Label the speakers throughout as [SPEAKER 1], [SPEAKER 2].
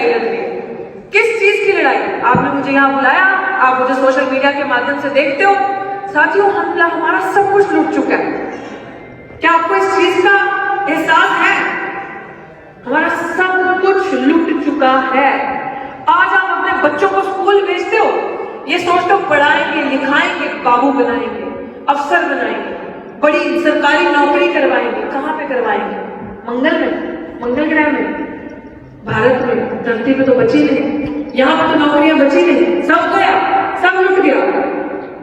[SPEAKER 1] लड़ाई लड़ रही है? किस चीज की लड़ाई? आपने मुझे यहाँ बुलाया, आप मुझे सोशल मीडिया के माध्यम से देखते हो। साथियों, हमारा सब कुछ लूट चुका है। क्या आपको इस चीज का एहसास है? हमारा सब कुछ लूट चुका है। आज आप अपने बच्चों को स्कूल भेजते हो, ये सोचते हो पढ़ाएंगे, लिखाएंगे, बाबू बनाएंगे, अफसर बनाएंगे, बड़ी सरकारी नौकरी करवाएंगे। कहाँ पे करवाएंगे? मंगल में, मंगल ग्रह में, भारत में, धरती पे तो बची नहीं। यहाँ पर तो नौकरियां बची नहीं, सब गया, सब लुट गया।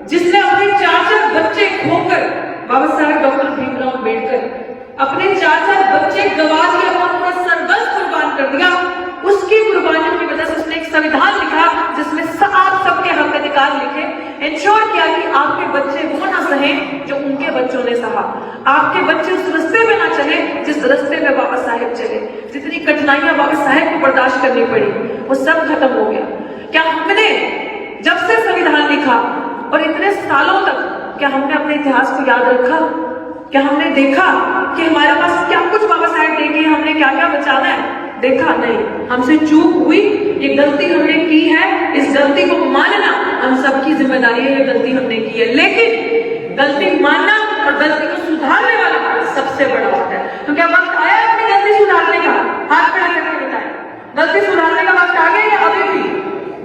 [SPEAKER 1] जिसने अपने 4 बच्चे खोकर, बाबा साहेब डॉक्टर भीमराव अम्बेडकर अपने 4 बच्चे गवा दिए, अपना पूरा सरबस कुर्बान कर दिया। उसकी कुर्बानियों की वजह से उसने एक संविधान लिखा जिसमें आप सबके हक अधिकार लिखे, इंश्योर किया कि आपके बच्चे वो ना सहे जो उनके बच्चों ने सहा, आपके बच्चे उस रास्ते में ना चले जिस रास्ते में बाबा साहेब चले। जितनी कठिनाइयां बाबा साहेब को बर्दाश्त करनी पड़ी वो सब खत्म हो गया। क्या हमने जब से संविधान लिखा और इतने सालों तक क्या हमने अपने इतिहास को याद रखा? क्या हमने देखा कि हमारे पास क्या कुछ बाबा साहेब देंगे, हमने क्या क्या बचाना है? देखा नहीं। हमसे चूक हुई, ये गलती हमने की है, इस गलती को मानना हम सबकी जिम्मेदारी है। ये गलती हमने की है, लेकिन गलती मानना और गलती को सुधारने वाला सबसे बड़ा होता है। तो क्या वक्त आया अपनी गलती सुधारने का? हाथ खड़ा करके बताएं, गलती सुधारने का वक्त आ गया या अभी भी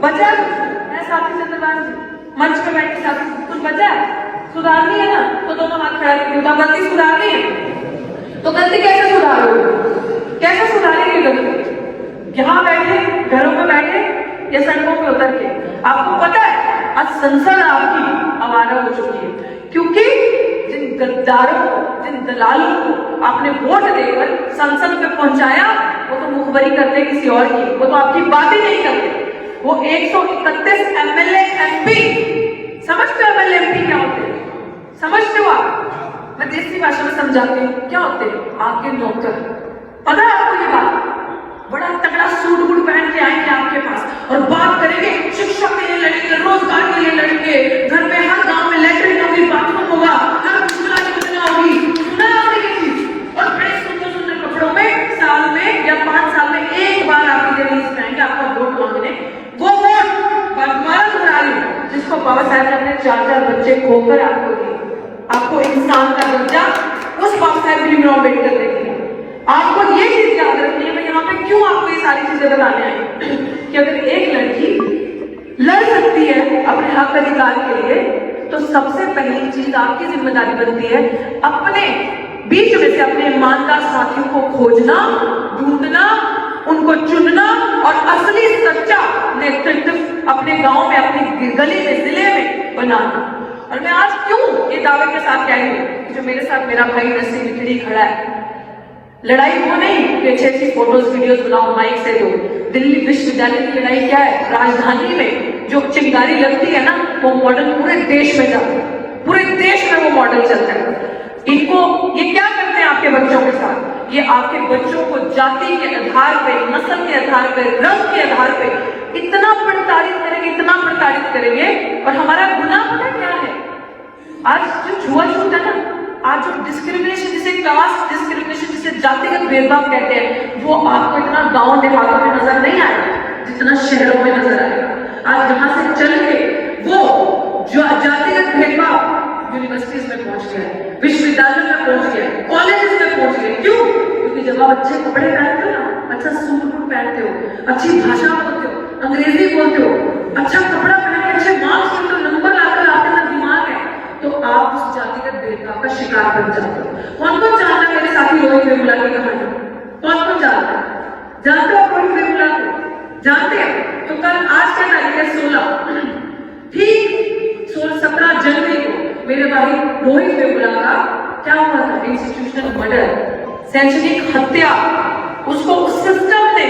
[SPEAKER 1] बचा है? साथी चंद्रवान जी, मंच पे बैठे साथी, कुछ बचा है? सुधारनी है ना, तो दोनों हाथ खड़ा करके बताओ, गलती सुधारनी है तो गलती कैसे सुधारोगे? कैसे सुधारेंगे गलती? यहाँ बैठे, घरों में बैठे या सड़कों पे उतर के? आपको पता है आज संसद आपकी आवारा हो चुकी है, क्योंकि जिन गद्दारों को, जिन दलालों को आपने वोट देकर संसद में पहुंचाया, वो तो मुखबरी करते किसी और की, वो तो आपकी बात ही नहीं करते। वो 131 एमएलए एमपी, समझते हो एमएलए एमपी क्या होते हैं? समझते हो आप? मैं देसी भाषा में समझाती हूँ, क्या होते हैं? आपके नौकर। पता है आपको ये बात? बड़ा तगड़ा सूट बूट पहन के आएंगे आपके पास और बात करेंगे, शिक्षा के लिए लड़ेंगे, रोजगार के लिए लड़ेंगे, घर में हर गांव में लैट्रिन होगी, बाथरूम होगा, हर मुश्किल योजना होगी, सुना आपने ये चीज? और बड़े सुंदर सुंदर कपड़ों में साल में या 5 साल में एक बार आपकी रिलीज में आएंगे आपका वोट मांगने। वो वोट दोबारा सुना रही जिसको बाबा साहब ने अपने 4 बच्चे खोकर आपको दिए। आपको इंसान का दर्जा उस बाबा साहेब भीमराव अम्बेडकर ने दिया। आपको ये चीज याद रखनी है। मैं यहाँ पे क्यों आपको ये सारी चीजें बताने आई कि अगर एक लड़की लड़ सकती है अपने हक अधिकार के लिए, तो सबसे पहली चीज आपकी जिम्मेदारी बनती है अपने बीच में से अपने ईमानदार साथियों को खोजना, ढूंढना, उनको चुनना और असली सच्चा नेतृत्व अपने गांव में, अपनी गली में, जिले में बनाना। और मैं आज क्यों ये दावे के साथ कह रही हूँ, जो मेरे साथ मेरा भाई नसीब लिखड़ी खड़ा है। लड़ाई वो नहीं कि अच्छी फोटोज वीडियोस बनाओ, माइक से दो। दिल्ली विश्वविद्यालय की लड़ाई क्या है? राजधानी में जो चिंगारी लगती है ना, वो मॉडल पूरे देश में जाता है, पूरे देश में वो मॉडल चलता है। इनको ये क्या करते हैं आपके बच्चों के साथ? ये आपके बच्चों को जाति के आधार पे, नस्ल के आधार पे, रंग के आधार पे इतना प्रताड़ित करेंगे, इतना प्रताड़ित करेंगे। और हमारा गुनाह पता क्या है? आज जो छुआछूत है ना, आज जो डिस्क्रिमिनेशन, जिसे कास्ट डिस्क्रिमिनेशन, जिसे जातिगत भेदभाव कहते हैं, वो आपको इतना गांव देहातों में नजर नहीं आएगा जितना शहरों में नजर आएगा। आज यहाँ से चल के वो जो जातिगत भेदभाव यूनिवर्सिटीज में पहुंच गया है, विश्वविद्यालयों में पहुंच गया है, कॉलेजेस में पहुंच गया। क्यों? क्योंकि जब आप अच्छे कपड़े पहनते हो ना, अच्छा सूट बूट पहनते हो, अच्छी भाषा बोलते हो, अंग्रेजी बोलते हो, अच्छा कपड़ा पहन के अच्छे मार्क्स मिलते हो, नंबर लाकर आपके अंदर दिमाग है, तो आप उस जातिगत भेदभाव का शिकार बन जाते हो। कौन कौन जानता है मेरे साथी रोहित वेमुला की कहानी? कौन कौन जानता है? जानते हो रोहित वेमुला को? जानते हैं? तो कल आज क्या तारीख है? 16, ठीक 17 जनवरी को मेरे भाई रोहित वेमुला का क्या हुआ था? इंस्टीट्यूशनल मर्डर, शैक्षणिक हत्या। उसको उस सिस्टम ने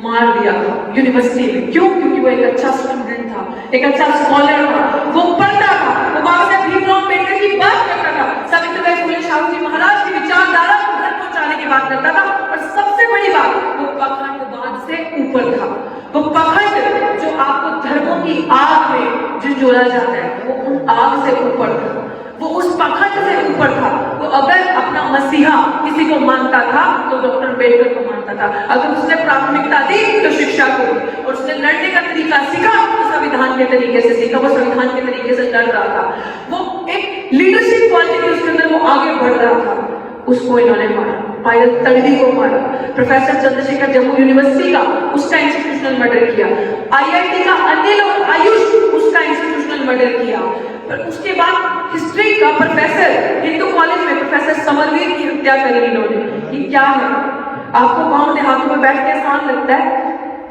[SPEAKER 1] मार दिया था यूनिवर्सिटी में। क्यों? क्योंकि वो एक अच्छा स्टूडेंट था, एक अच्छा स्कॉलर था, वो पढ़ता था, वो बाबा साहेब भीमराव अम्बेडकर की बात करता था, सावित्रीबाई फुले शाहू जी महाराज की विचारधारा को घर पहुंचाने की बात करता था। और सबसे बड़ी बात, वो पखंडवाद से ऊपर था। वो पखंड जो आपको धर्मों की आग में झुंझोला जाता है, वो उन आग से ऊपर था, वो उस पखंड से ऊपर था। वो अगर अपना मसीहा किसी को मानता था तो डॉक्टर अम्बेडकर को मानता था। अगर उसने प्राथमिकता दी तो शिक्षा को दी। और उसने लड़ने का तरीका सीखा तो संविधान के तरीके से सीखा, वो संविधान के तरीके से लड़ रहा था, वो एक लीडरशिप क्वालिटी उसके अंदर, वो आगे बढ़ रहा था। उसको इन्होंने मारा, पायल तड़वी को मारा, प्रोफेसर चंद्रशेखर जम्मू यूनिवर्सिटी का उसका इंस्टीट्यूशनल मर्डर किया, IIT का अनिल और आयुष उसका इंस्टीट्यूशनल मर्डर किया। पर उसके बाद हिस्ट्री का प्रोफेसर हिंदू कॉलेज में प्रोफेसर समरवीर की हत्या करी इन्होंने। ये क्या है? आपको पांव देहातों में बैठ के आसान लगता है,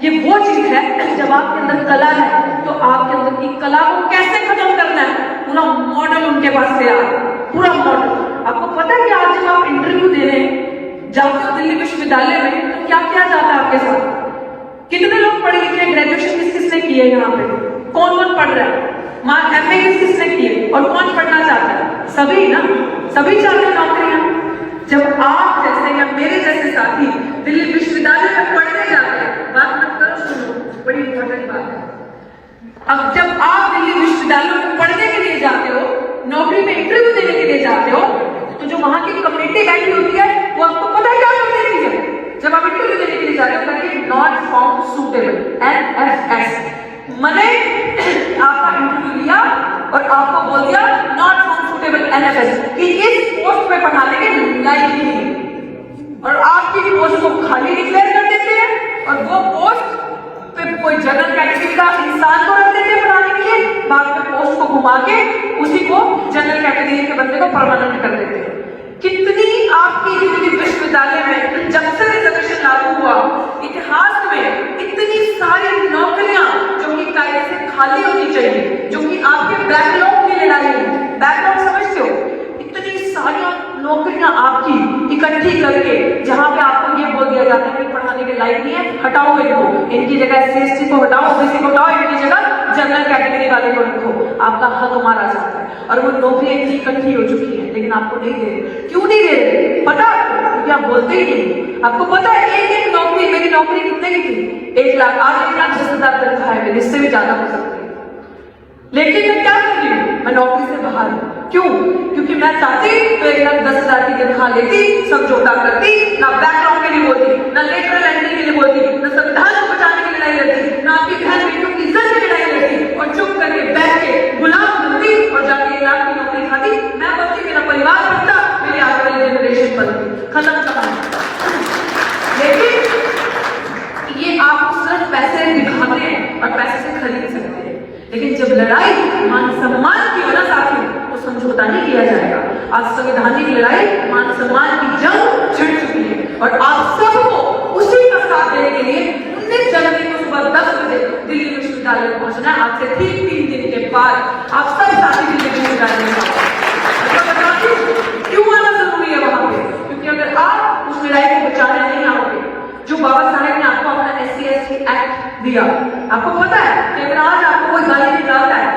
[SPEAKER 1] ये वो चीज है जब आपके अंदर कला है तो आपके अंदर की कला को कैसे खत्म करना है, पूरा मॉडल उनके पास तैयार है, पूरा मॉडल। आपको पता है कि आज जब आप इंटरव्यू दे रहे हैं जाते हो दिल्ली विश्वविद्यालय में तो क्या किया जाता है आपके साथ? कितने लोग पढ़े लिखे, ग्रेजुएशन किस किसने की है यहाँ पे, कौन कौन पढ़ रहा है, MA किस किसने की है, और कौन पढ़ना चाहता है? सभी ना, सभी चाहते हैं नौकरियां। जब आप जैसे या मेरे जैसे साथी दिल्ली विश्वविद्यालय में पढ़ने जाते हैं, बात मत करो, सुनो, बड़ी इंपॉर्टेंट बात है। अब जब आप दिल्ली विश्वविद्यालय में पढ़ने के लिए जाते हो, नौकरी में इंटरव्यू देने के लिए जाते हो, तो जो वहां की कम्युनिटी बैठी होती है वो आपको पता है क्या कर देती है? जब आप इंटरव्यू देने के लिए जाते हो करके नॉट फाउंड सूटेबल, NFS, मैंने आपका इंटरव्यू लिया और आपको बोल दिया नॉट फाउंड सूटेबल NFS कि इस पोस्ट पे पढ़ाने के लायक ही नहीं, और आपकी पोस्ट को खाली डिक्लेयर कर देते हैं और वो पोस्ट पे कोई जनरल कैटेगरी का इंसान को रख देते हैं पढ़ाने के लिए, बाद में पोस्ट को घुमा के उसी को जनरल कैटेगरी के बंदे को परमानेंट कर देते हैं। कितनी आपकी दिल्ली विश्वविद्यालय में जब से रिजर्वेशन लागू हुआ, इतिहास में इतनी सारी नौकरियां जो कि कायदे से खाली होनी चाहिए, जो कि आपके बैकलॉग की लड़ाई है, बैकलॉग समझते हो, इतनी सारी नौकरियां आपकी इकट्ठी करके जहां पे आपको ये बोल दिया जाता है कि पढ़ाने के लायक नहीं है, हटाओ इनको, इनकी जगह SC को हटाओ, OBC को हटाओ, इनकी जगह जनरल कैटेगरी वाले को रखो, आपका हक मारा जाता है। और वो नौकरियां इतनी इकट्ठी हो चुकी है लेकिन आपको नहीं दे रहे। क्यों नहीं दे रहे? पता? क्योंकि आप बोलते ही नहीं। आपको पता है एक नौकरी, मेरी नौकरी कितने की थी? 1 लाख, आज 1,10,000 तनख्वाह है मेरी, इससे भी ज्यादा हो सकती है। लेकिन मैं क्या कर रही हूँ? मैं नौकरी से बाहर हूँ। क्यों? क्योंकि मैं चाहती तो 1,10,000 की तनख्वाह लेती, समझौता करती, ना बैकग्राउंड के लिए बोलती, ना लेटरल एंट्री के लिए बोलती, ना संविधान को बचाने की लड़ाई लड़ती, ना आपकी बहन बेटियों की इज्जत की लड़ाई लड़ती, और चुप करके बैठ के गुलाम बनती और जाके 1 लाख की नौकरी खाती। मैं बनती, मेरा परिवार बनता, मेरी आने वाली जनरेशन बनती, खत्म कहानी। लेकिन ये आप सिर्फ पैसे दिखाते हैं और पैसे से खरीद सकते हैं, लेकिन जब लड़ाई मान सम्मान की हो ना साथी, तो समझौता नहीं किया जाएगा। आज संवैधानिक लड़ाई, मान सम्मान की जंग छिड़ चुकी है और आप सबको उसी का साथ देने के लिए 19 जनवरी को सुबह 10 बजे दिल्ली विश्वविद्यालय में पहुंचना है। आज से ठीक 3 दिन के बाद आप सब साथी दिल्ली विश्वविद्यालय में क्यों आना जरूरी है वहां पे? क्योंकि अगर आप उस लड़ाई को बचाने नहीं आओगे, जो बाबा साहेब ने आपको अपना SC/ST एक्ट दिया, आपको पता है कि अगर आज आपको कोई गाली निकालता है,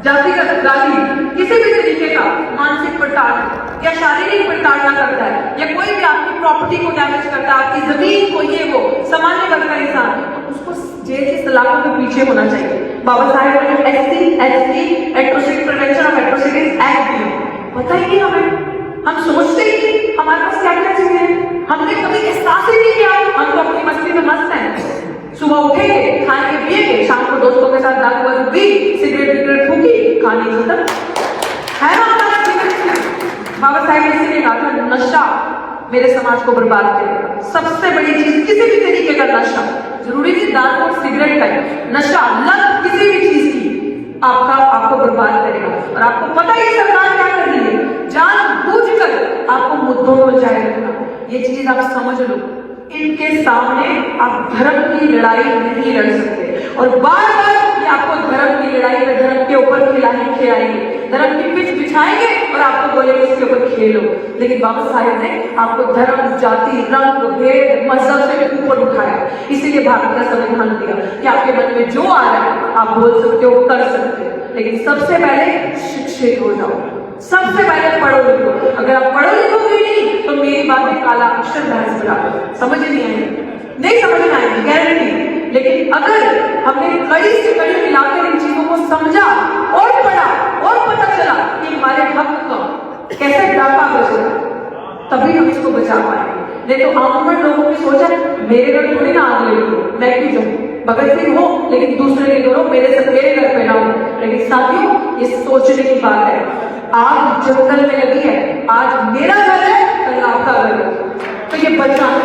[SPEAKER 1] जातिगत गाली, किसी भी तरीके का मानसिक प्रताड़ना या शारीरिक प्रताड़ना करता है, या कोई भी आपकी प्रॉपर्टी को डैमेज करता है, आपकी जमीन को, ये वो सामान्य वर्ग का इंसान, तो उसको जेल की सलाखों के पीछे होना चाहिए। बाबा साहेब ने SC/ST atrocity prevention of atrocities act दिया, पता ही नहीं हमें, हम सोचते ही नहीं हमारे पास क्या क्या चीजें, हमने कभी एहसास ही नहीं किया, हम तो अपनी मस्ती में मस्त हैं। सुबह उठेंगे, खाएंगे पिएंगे, शाम को दोस्तों के साथ दारू वारू पी, सिगरेट फूकी, कहानी खत्म है ना हमारा जीवन। बाबा साहब ने इसलिए कहा था नशा मेरे समाज को बर्बाद करेगा। सबसे बड़ी चीज किसी भी तरीके का नशा, जरूरी नहीं दारू और सिगरेट का, नशा लत किसी भी चीज की आपको बर्बाद करेगा। और आपको पता ही सरकार क्या कर रही है, जानबूझकर आपको मुद्दों को जारी रखना। ये चीज आप समझ लो, इनके सामने आप धर्म की लड़ाई नहीं लड़ सकते। और बार बार ये आपको धर्म की लड़ाई में धर्म के ऊपर खिलाएंगे, धर्म की पिच बिछाएंगे और आपको बोलेंगे इसके ऊपर खेलो। लेकिन बाबा साहेब ने आपको धर्म, जाति, रंग, भेद, मजहब से ऊपर उठाया। इसीलिए भारत का संविधान दिया कि आपके मन में जो आ रहा है आप बोल सकते हो, कर सकते हो, लेकिन सबसे पहले शिक्षित हो जाओ, सबसे पहले पढ़ो लिखो। अगर आप पढ़ो लिखोगे नहीं तो मेरी बातें काला अक्षर भैंस बराबर समझ नहीं आएगी, नहीं समझ में आएगी, गारंटी। लेकिन अगर हमने कड़ी से कड़ी मिलाकर इन चीजों को समझा और पढ़ा और पता चला कि हमारे हक का कैसे डाका बचा, तभी हम इसको बचा पाएंगे। नहीं तो आम लोगों की सोच है मेरे घर थोड़ी ना आग ले लो, मैं क्यों जाऊँ, भगत सिंह हो लेकिन दूसरे के घरों मेरे घर पे ना हो। लेकिन साथियों ये सोचने की बात है, आग जंगल में लगी है, आज मेरा घर है कल आपका घर है, तो ये बचाने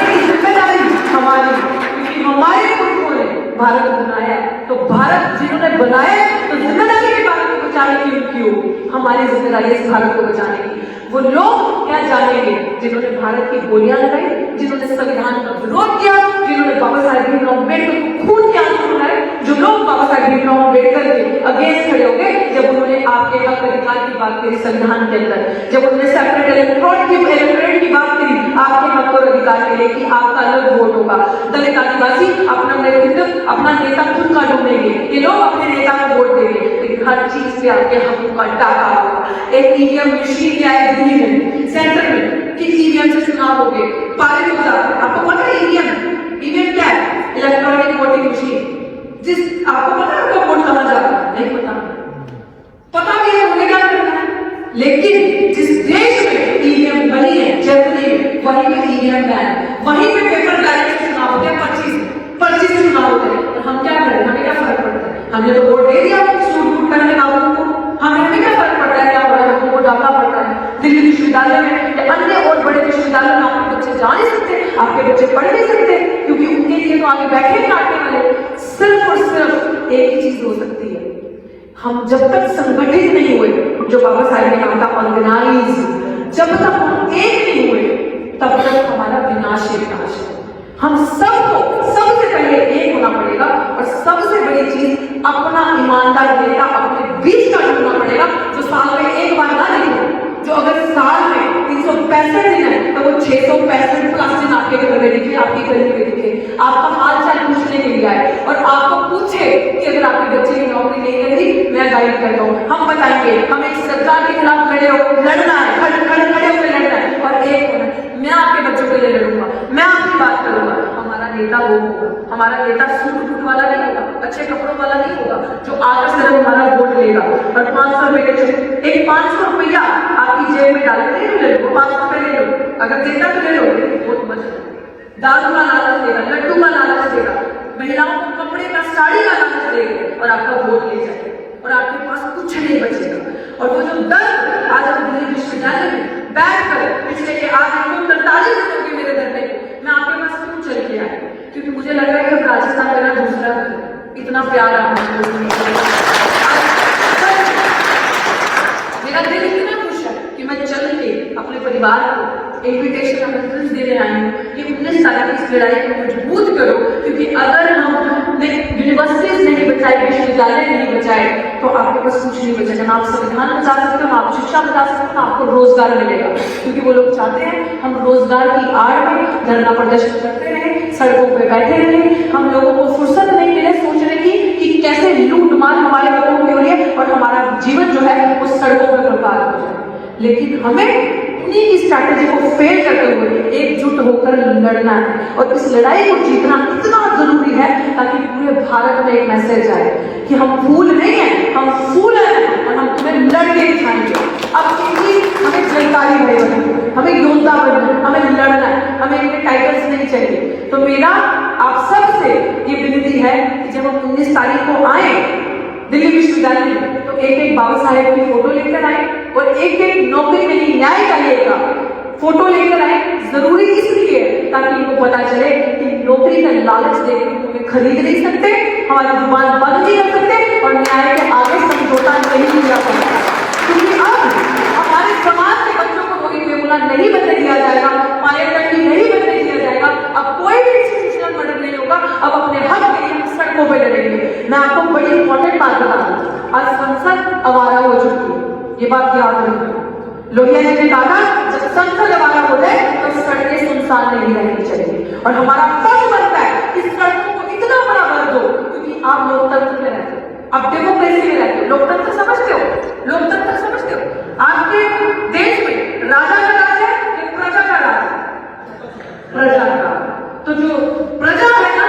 [SPEAKER 1] की जिम्मेदारी हमारी, क्योंकि हमारे पुरखों ने भारत बनाया है, तो भारत जिन्होंने बनाया है तो जिम्मेदारी भी भारत को बचाने की उनकी होगी, हमारी जिम्मेदारी इस भारत को बचाने की। वो लोग क्या जानेंगे जिन्होंने भारत की गोलियां लगाई, जिन्होंने संविधान का विरोध किया, जिन्होंने बाबा साहेब भीमराव अम्बेडकर को खून के आंसू रुलाए, जो लोग बाबा साहेब भीमराव अम्बेडकर के अगेंस्ट खड़े हो गए जब उन्होंने आपके हक अधिकार की बात करी संविधान के अंदर, जब उन्होंने सेपरेट इलेक्टोरेट की बात करी आपके हक और अधिकार के लिए कि आपका अलग वोट होगा, दलित आदिवासी अपना नेतृत्व अपना नेता खुद का ढूंढेंगे, ये लोग अपने नेता को वोट देंगे, लेकिन हर चीज पे आपके हकों का डाका होगा। एक ईवीएम मशीन क्या है दिल्ली में सेंटर में कि ईवीएम से चुनाव हो गए पारित हो जाते हैं। आपको पता है ईवीएम क्या है? Electronic voting machine. जिस आपको पता है आपका वोट कहां जाता है? नहीं पता भी है, उन्हें क्या करना है, लेकिन जिस देश में ईवीएम बनी है जर्मनी में, वहीं पे ईवीएम बैन, वहीं पे पेपर बैलेट से चुनाव होते हैं, पर्ची से चुनाव होते हैं। और हम क्या करें, हमें क्या फर्क पड़ता है, हमने तो वोट दे दिया सूट बूट पहनने बाबू को, हमें क्या फर्क पड़ता है क्या हो रहा है, हमको वोट डालना पड़ता है। दिल्ली विश्वविद्यालय में या अन्य और बड़े विश्वविद्यालय में आपके बच्चे जा नहीं सकते, आपके बच्चे पढ़ नहीं सकते, क्योंकि उनके लिए तो आगे बैठे काटने वाले। सिर्फ और सिर्फ एक ही चीज हो सकती है, हम जब तक संगठित नहीं हुए, जो बाबा साहेब ने कहा था ऑर्गेनाइज, जब तक हम एक नहीं हुए तब तक हमारा विनाश ही विनाश है। हम सबको सबसे पहले एक होना पड़ेगा, और सबसे बड़ी चीज अपना ईमानदार नेता अपने बीच का ढूंढना पड़ेगा, जो साल में एक बार ना दिखे, जो अगर साल में 365 दिन है तो वो 665 प्लस दिन आपके घर में दिखे, आपकी गली में दिखे, आपका हाल चाल पूछने के लिए आए और आपको पूछे कि अगर आपके बच्चे की नौकरी नहीं कर रही, मैं गाइड करता हूँ, हम बताएंगे, हम एक सरकार के खिलाफ लड़ना है, खड़े होकर लड़ना है, और एक होना, मैं आपके बच्चों के लिए लड़ूंगा, मैं आपकी बात करूंगा। हमारा नेता वो होगा, हमारा नेता सूट बूट वाला नहीं होगा, अच्छे कपड़ों वाला नहीं होगा, जो आकर सिर्फ हमारा वोट लेगा और 500 रुपए के एक 500 रुपया आपकी जेब में डाल के ले लो, 500 रुपए ले लो, अगर देता तो ले लो, वोट मत दारू का लालच देगा, लड्डू का लालच देगा, महिलाओं को कपड़े का साड़ी का लालच देगा और आपका वोट ले जाएगा और आपके पास कुछ नहीं बचेगा। और वो जो दर्द आज हम दिल्ली विश्वविद्यालय में बैठकर पिछले आज 43 दिनों के मेरे दर्द को मैं आपके पास क्यों चल के आया, क्योंकि मुझे लग रहा है कि राजस्थान मेरा दूसरा घर, इतना प्यारा मेरा दिल इतना खुश है कि मैं चल के अपने परिवार को इन्विटेशन आमंत्रण देने आई हूँ कि 19 तारीख की इस लड़ाई को मजबूत करो, क्योंकि अगर हमने यूनिवर्सिटीज नहीं बचाई, विश्वविद्यालय नहीं बचाए, तो आपके पास कुछ नहीं बचेगा, ना आप संविधान बचा सकते हो, ना आप शिक्षा बचा सकते हो, ना आपको रोजगार मिलेगा। क्योंकि वो लोग चाहते हैं हम रोजगार की आड़ में धरना प्रदर्शन करते रहे, सड़कों पर बैठे रहे, हम लोगों को फुर्सत नहीं मिले सोचने की कि कैसे लूट मार हमारे लोगों की हो रही है और हमारा जीवन जो है वो सड़कों पर बर्बाद हो जाए। लेकिन हमें उन्हीं की स्ट्रैटेजी को फेल करते हुए एकजुट होकर लड़ना है, और इस लड़ाई को जीतना इतना जरूरी है ताकि पूरे भारत में एक मैसेज आए कि हम फूल नहीं हैं, हम फूल हैं और हम तुम्हें लड़के दिखाएंगे। अब इतनी हमें जानकारी है, हमें योद्धा बनना है, हमें लड़ना है, हमें इनके टाइटल्स नहीं चाहिए। तो मेरा आप सबसे ये विनती है कि जब हम 19 तारीख को आए दिल्ली विश्वविद्यालय में, तो एक बाबा साहेब की फोटो लेकर आए और एक नौकरी में न्याय का लेगा फोटो लेकर आए। जरूरी इसलिए ताकि इनको पता चले कि नौकरी का लालच देकर तुम्हें खरीद नहीं सकते, हमारी जुबान बंद नहीं कर सकते और न्याय के आगे समझौता नहीं किया सकता। क्योंकि अब हमारे समाज के बच्चों को रोगी बेगुना नहीं बनने दिया जाएगा, पायलट नहीं बनने दिया जाएगा, अब कोई भी इंस्टीट्यूशनल मर्डर नहीं होगा, अब अपने हक के लिए हम सड़कों पर लड़ेंगे। मैं आपको बड़ी इंपॉर्टेंट बात बता दूं, आज संसद आवारा हो चुकी है, ये बात याद रखिए। लोहिया जी ने कहा जब संसद आवारा हो जाए तो सड़कें सुनसान नहीं रहनी चाहिए, और हमारा फर्ज बनता है कि सड़कों को इतना बड़ा कर दो, क्योंकि आप लोकतंत्र में रहते हो, आप डेमोक्रेसी में रहते हो, लोकतंत्र समझते हो, लोकतंत्र समझते हो। आपके देश में राजा का राज है या प्रजा का राज है? प्रजा का। तो जो प्रजा है ना,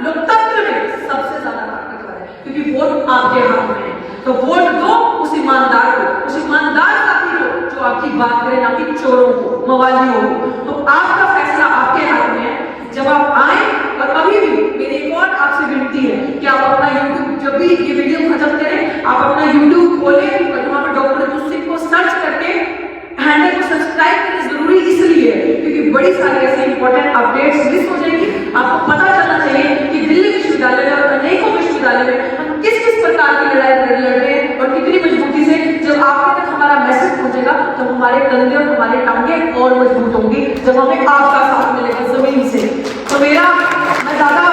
[SPEAKER 1] लोकतंत्र में सबसे ज्यादा ताकतवर है, क्योंकि वोट आपके हाथ में है। तो वोट दो उस ईमानदार को, उस ईमानदार साथी को जो आपकी बात करे, ना कि चोरों को। मवाली हो। तो आपका फैसला आपके हाथ में है। जब आप आए, और अभी भी मेरी एक और आपसे विनती है कि आप अपना YouTube, जब भी ये वीडियो खत्म करें, आप अपना YouTube खोलें और वहां पर डॉक्टर अतुल सिंह को सर्च करके हैंडल को सब्सक्राइब करना जरूरी इसलिए है क्योंकि बड़ी सारी ऐसी इंपॉर्टेंट अपडेट्स मिस हो जाएंगी। आपको पता चलना चाहिए कि दिल्ली विश्वविद्यालय में और अनेकों विश्वविद्यालय में हम किस किस प्रकार की लड़ाई लड़ रहे हैं और कितनी मजबूती से। जब आपके तक हमारा मैसेज पहुंचेगा तो हमारे कंधे और हमारे टांगे और मजबूत होंगी, जब हमें आपका साथ मिलेगा जमीन से। तो मैं ज्यादा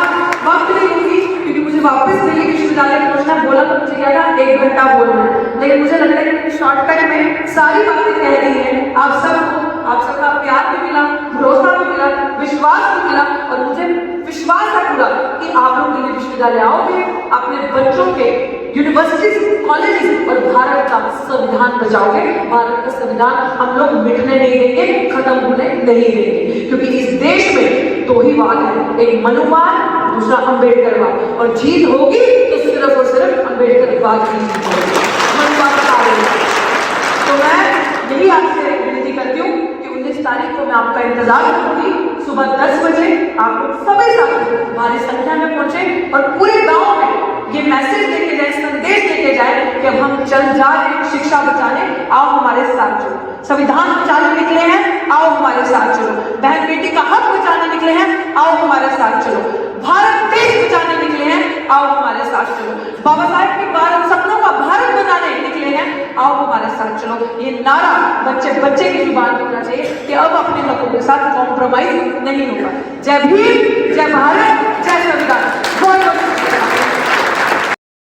[SPEAKER 1] वक्त नहीं लूंगी क्योंकि मुझे वापस दिल्ली विश्वविद्यालय पहुंचना, बोला तो मुझे क्या था 1 घंटा बोलना, लेकिन मुझे लगता है कि शॉर्टकट में सारी बातें कह दी हैं। आप सबका प्यार भी मिला, भरोसा भी मिला, विश्वास भी मिला, और मुझे विश्वास है पूरा कि आप लोग दिल्ली विश्वविद्यालय आओगे, अपने बच्चों के यूनिवर्सिटीज, कॉलेजेस और भारत का संविधान बचाओगे। भारत का संविधान हम लोग मिटने नहीं देंगे, खत्म होने नहीं देंगे, क्योंकि इस देश में 2 ही वाद है, एक मनुवाद, दूसरा अंबेडकरवाद, और जीत होगी तो सिर्फ और सिर्फ अंबेडकरवाद की जीत होगी, मनुवाद का। तो मैं यही आपसे विनती करती हूँ कि 19 तारीख को मैं आपका इंतजार करूंगी। सुबह 10 बजे आप लोग सभी साथी भारी संख्या में पहुंचे और पूरे गांव में ये मैसेज लेके जाए, संदेश लेके जाए कि अब हम चल जा रहे हैं शिक्षा बचाने, आओ हमारे साथ चलो। संविधान बचाने निकले हैं, आओ हमारे साथ चलो। बहन बेटी का हक बचाने निकले हैं, आओ हमारे साथ चलो। भारत देश बचाने निकले हैं, आओ हमारे साथ चलो। बाबा साहेब के भारत सपनों का भारत बनाने निकले हैं, आओ हमारे साथ चलो। ये नारा बच्चे बच्चे की जुबान पे होना चाहिए कि अब अपने हकों के साथ कॉम्प्रोमाइज नहीं होगा। जय भीम, जय भारत, जय संविधान। बहुत